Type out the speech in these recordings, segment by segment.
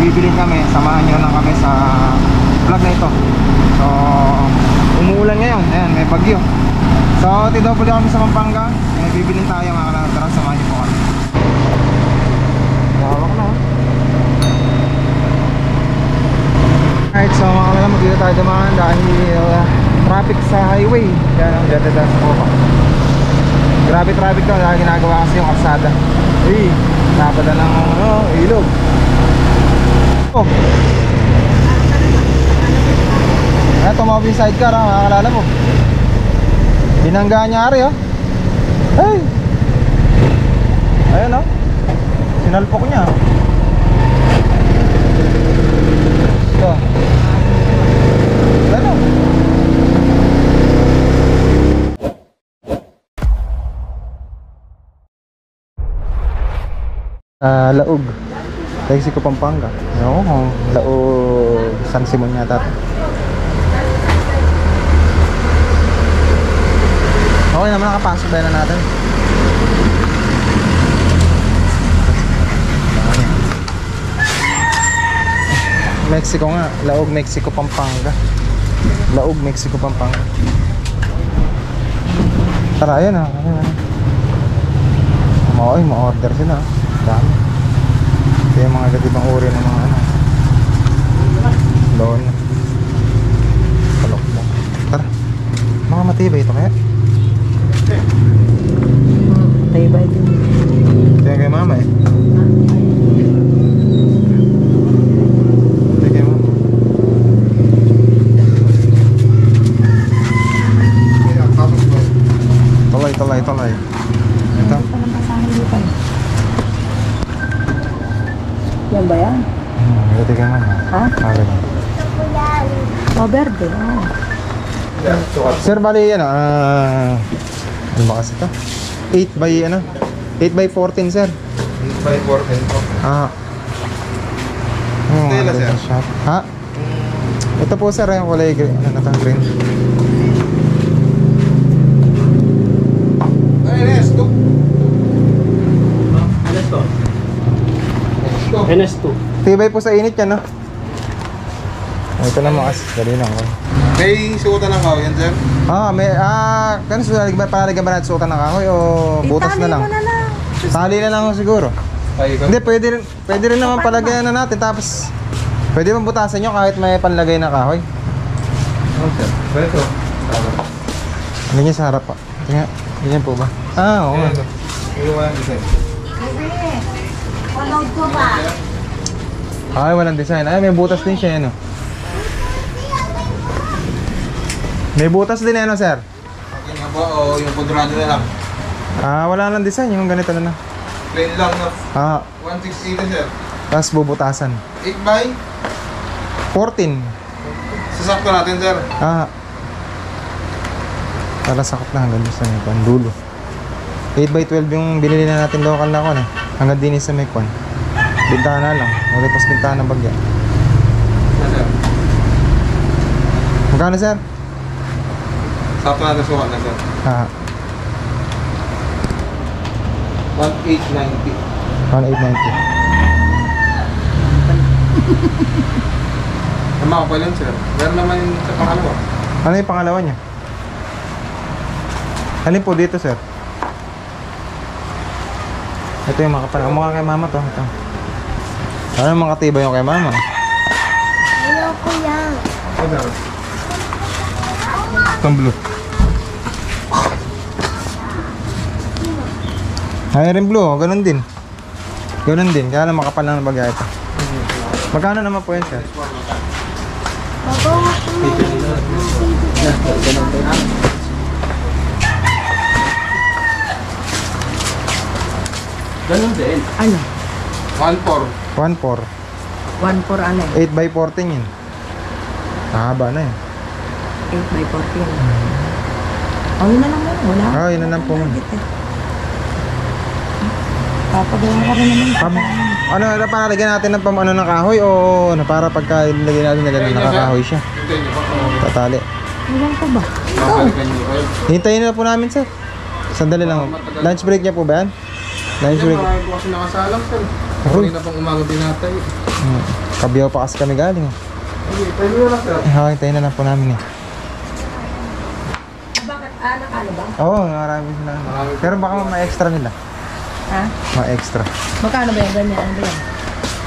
bibilin kami. Samahan nyo lang kami sa vlog na ito. So umuulan ngayon, ayan, may bagyo. So TW kami sa Pampanga. May bibilin tayo mga kalangit. Tara, samahan nyo po kami. Hawak na. Alright, so mga kalangit, dito tayo dumaan dahil traffic sa highway. Kaya lang dito sa Copa. Grabe traffic to dahil ginagawa kasi yung kalsada. Uy, napada ng ilog. Oh. Ayan, tumawag yung sidecar ha, makakalala mo. Binanggaan niya ari oh. Hey! Ayan oh. Sinalpok niya. So. Ano? Laog. Mexico, Pampanga. Oo, Laog San Simon yata. Okay naman, nakapasok ba na natin? Mexico nga, Laog, Mexico, Pampanga. Laog, Mexico, Pampanga. Tara, ayan ah. Okay, ma-order sila. Dami. Ito yung mga gatibang uri ng mga ano. Loan. Palok mo. Tara. Mga matibay ito kaya? Matibay din. Ito yung kay mama eh. Ito kay mama. Talay. Ito. Yan ba yan? Ito kay mama. Ha? Ganyan. Oh, verde. Oh. Sir, bali yan ano ba kasi ito? 8 by 14 sir. 8 by 14 po. Stella sir. Ha? Ito po sir, yung kulay green. Ano na ito? Green. NS2. NS2. Tibay po sa init yan, no? Ito naman kasi, dali lang ko. May suotan ng kahoy yan, sir? Kano palalagyan ba natin suotan ng kahoy o butas na lang? Tali na lang siguro. Hindi, pwede rin naman palagyan na natin. Tapos, pwede mong butasan nyo kahit may panlagay na kahoy. Sir. Pwede. Ganyan sa harap pa. Ganyan po ba? Oo nga. Yung walang design. Panood ko ba? Ay, walang design. Ay, may butas din siya, ano? May butas din, ano, sir? Okay nga ba? O yung kudrado na lang? Wala lang design. Yung ganito na lang. Plain lang na. 160 sir. Tapos bubutasan. 8 by? 14. Sasakto natin, sir. Para sakot na hanggang sa may pandulo. 8 by 12 yung binili na natin local na ako, hanggang din sa may kwan. Bintana lang. Wala pas bintana ng bagya. Sir. Magkano, sir? Sakto natin sukat na, sir. 1890. 1890. Tama ko pa lang, sir. Meron naman sa pangalawa. Ano yung pangalawa niya? Alin po dito, sir? Ito yung makapal. Ang mukha kay mama to. Ito. Ano yung makatiba yung kay mama? Ayoko yan. Itong blue. Ay rin blue, ganun din. Ganun din, kaya lang makapal lang ng bagay ito. Magkano naman po yan, sir? Ganun din. Ano? 1.4. 1.4. 1 ano? 8 by 14 yun. Haba na yun. 8 by 14. Oh, yun na lang mo. Wala. Yun na lang po. Papagawa ka rin naman. Ano, paralagyan natin ng pamano ng kahoy o ano, para pagka ilagay natin na gano'n nakakahoy siya. Hintayin niyo pa. Tatali. Ilan ko ba? Babalikan niyo kayo. Hintayin na po namin, sir. Sandali lang. Lunch break niya po ba yan? Lunch break. Marami po kasi nakasalang, sir. Kanina pang umaga tinatay. Kabiyaw pa kasi kami galing eh. Sige, tayo na lang sir. Hintayin na lang po namin eh. Bakit? Nakano ba? Oo, marami sila. Pero baka may extra nila. Ha? May extra. Magkano ba yung ganyan? Ano ba yan?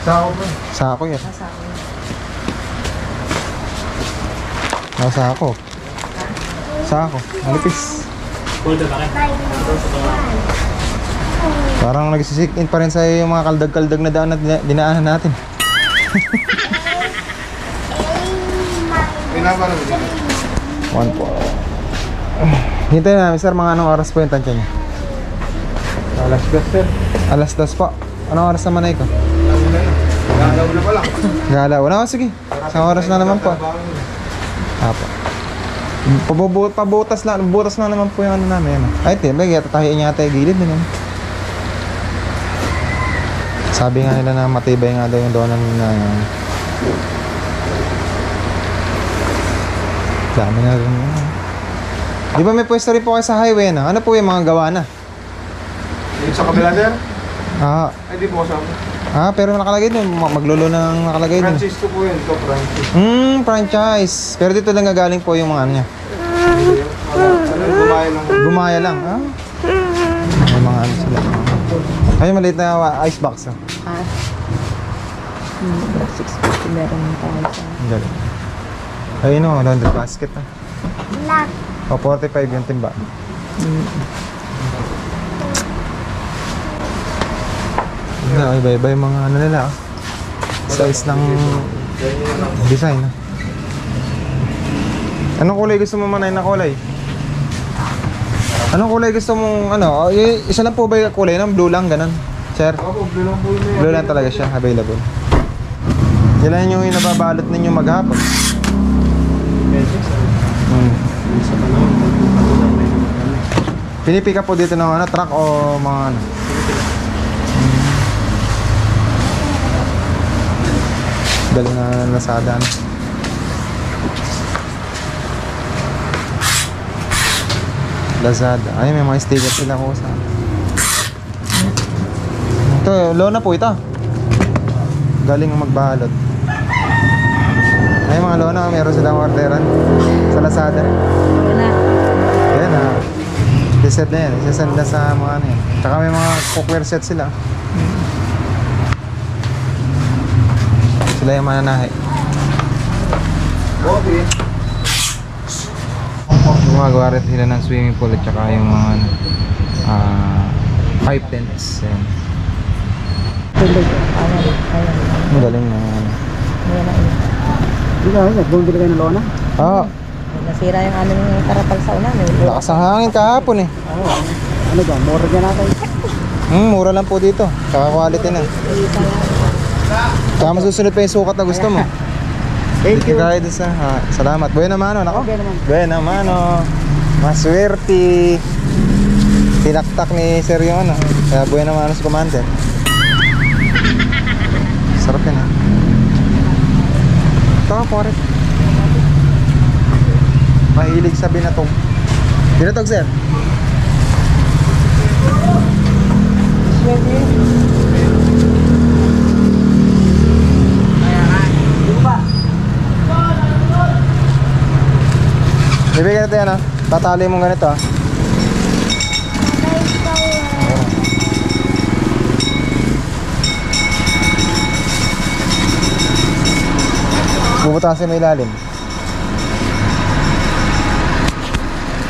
Sako po. Sako yan. Nasa ako. Sako. Sako. Malipis. Parang nagsisik in pa rin sa'yo yung mga kaldag-kaldag na daan na dinaanan natin. Pinapa lang. 1 po. Hintayin namin sir, mga anong oras po yung tansya niya? Alas 2 sir. Alas 2 po. Anong oras naman na ito? Galaw na pala. Galaw na, sige. Isang oras na naman po. Apo. Pabutas lang, butas na naman po yung ano namin. Ano. Ay, tibay, tatahiin niya tayo gilid din. Sabi nga nila na matibay nga daw yung donan na dami na rin. Di ba may pwesto rin po kayo sa highway na? Ano po yung mga gawa na? Yung sa kabila sir? Ah, Ay di po kasama. pero nakalagay din. Maglulo na nakalagay din. Francisco po yun. Ito Francis. Franchise. Pero dito lang gagaling po yung mga ano niya. Ano gumaya lang. Gumaya lang. May mga ano sila. Ay, maliit na ice box. Oh. 650 meron tayo sa... Ang galing. Ayun o, laundry basket. Black. O, 45 yung timba. Iba-iba yung mga ano nila. Size ng design. Anong kulay gusto mo manay na kulay? Anong kulay gusto mong ano? Isa lang po ba yung kulay? Blue lang, ganun. Sir? Opo, blue lang po yun. Blue lang talaga siya, available. Yan yung nababalot ninyo maghapon. Pinipick up po dito ng ano, truck o mga ano? Dali na Lazada. Lazada. Ay, may mga sticker sila ko sa. Ito, lona po ito. Galing magbalot. Ay, mga lona, meron silang orderan sa Lazada. Wala. Ayan ha. Reset na yan. Isasend na sa mga ano yan. Tsaka may mga cookware set sila. Sila yung mananahe. Okay. Gumagawa rin sila ng swimming pool at tsaka yung mga ano, pipe tents. Ayan. Tulog. Ayan. Ang galing na ano. Ayan na yun. Di ba, nagbumili kayo ng lona? Oo. Nasira yung aming karapal sa ulan. Lakas ang hangin kahapon eh. Ano ba, mura dyan natin. Mura lang po dito. Tsaka quality na. Tsaka masusunod pa yung sukat na gusto mo. Thank you. Kahit sa salamat. Buena mano, nako. Okay naman. Buena mano. Maswerte. Tinaktak ni Sir yung ano. Kaya buena mano sa commander. Sarap yan eh. Ito nga pare. Mahilig sa binatog. Binatog sir? Bibigyan natin yan ah. Tatali mong ganito ah. Bubutasin mo ilalim.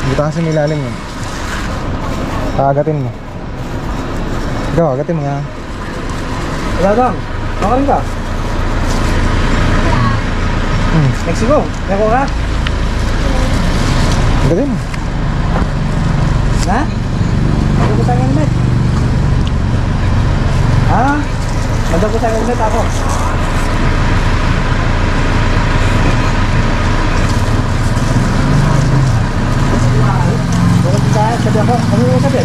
Bubutasin mo ilalim yun. Kaagatin mo. Ikaw, agatin mo nga. Dadang, makarin ka. Mexico, Mexico ka? Agatin mo. Ha? Ano ko sa helmet? Ha? Magdag ko sa helmet ako. Bakit ka? Sabi ako, ano yung sabi?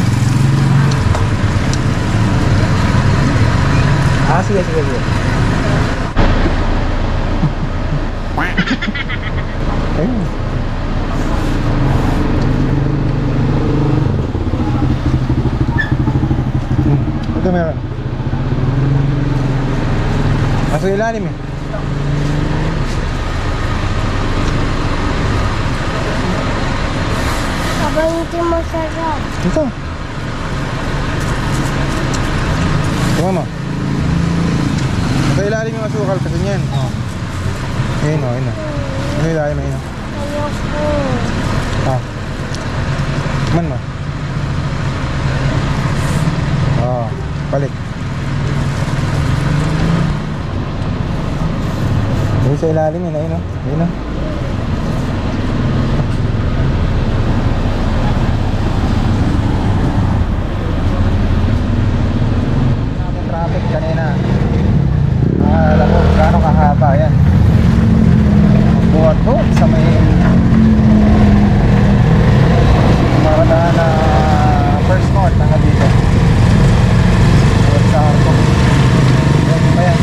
Sige. Ayun. Ito meron. Nasa ilalim eh. Abang hindi masarap. Ito. Tingnan mo. Nasa ilalim yung asukal kasi niyan. Oh. Ayun o, ayun o. Nasa ilalim, ayun o. Ayoko. Ah. Man mo. Oh, balik. Ayun sa ilalim yun, ayun o. Ayun o. Traffic kanina. Alam mo, gaano kahaba yan. Buhat po sa may maradahan na first north hanggang dito. Buhat sa Arco. Yan ba yan?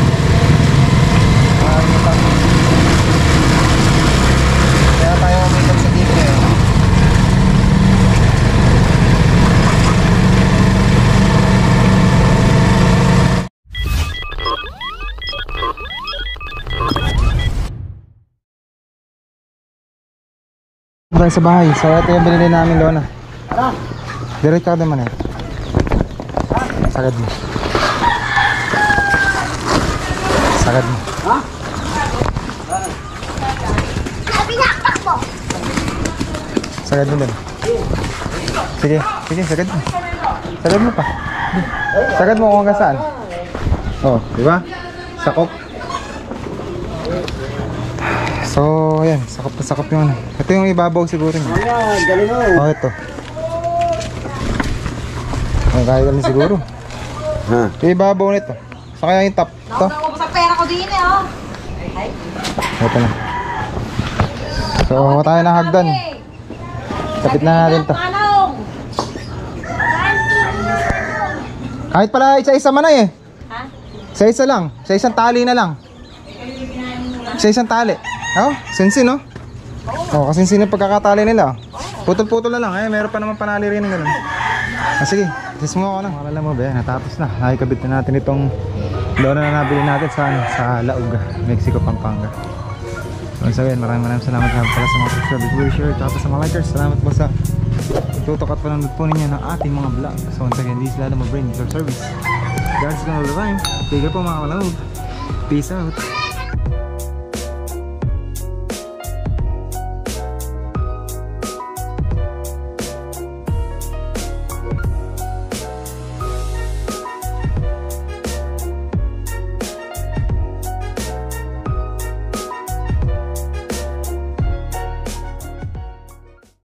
Makakita. Kaya tayo umikot sa dito eh. Tayo sa bahay. So ito yung binili namin Lona. Diretso ka naman eh. Sagad mo. Sagad mo. Sagad mo din. Sige, sige, sagad mo. Sagad mo pa. Sagad mo kung hanggang saan. Oh, di ba? Sakop. So, ayan, sakop na sakop yung ano. Ito yung ibabaw siguro niya. Galing mo. Oh, ito. Ang kaya galing siguro. Yung ibabaw nito. Sa kaya yung top. Ito. Naubos ang pera ko din eh, oh. Ito na. So, tayo na hagdan. Kapit na natin to. Kahit pala isa-isa man eh. Ha? Isa-isa lang. Sa isang tali na lang. Sa isang tali. Oh, sinsin no? Oh, kasinsin yung pagkakatali nila. Putol-putol na lang. Meron pa naman panali rin ng ganun. Sige, tis mo ako na. Malala mo ba, natapos na. Nakikabit na natin itong Lona na nabili natin sa Laug, Mexico, Pampanga. So, sabihin, maraming salamat pala sa mga subscribers, share, tapos sa mga likers. Salamat po sa tutok at pananood po ninyo ng ating mga vlog. So, once again, this is Lala Mo Brain, your service. Guys, all the time. Take care po mga manood. Peace out.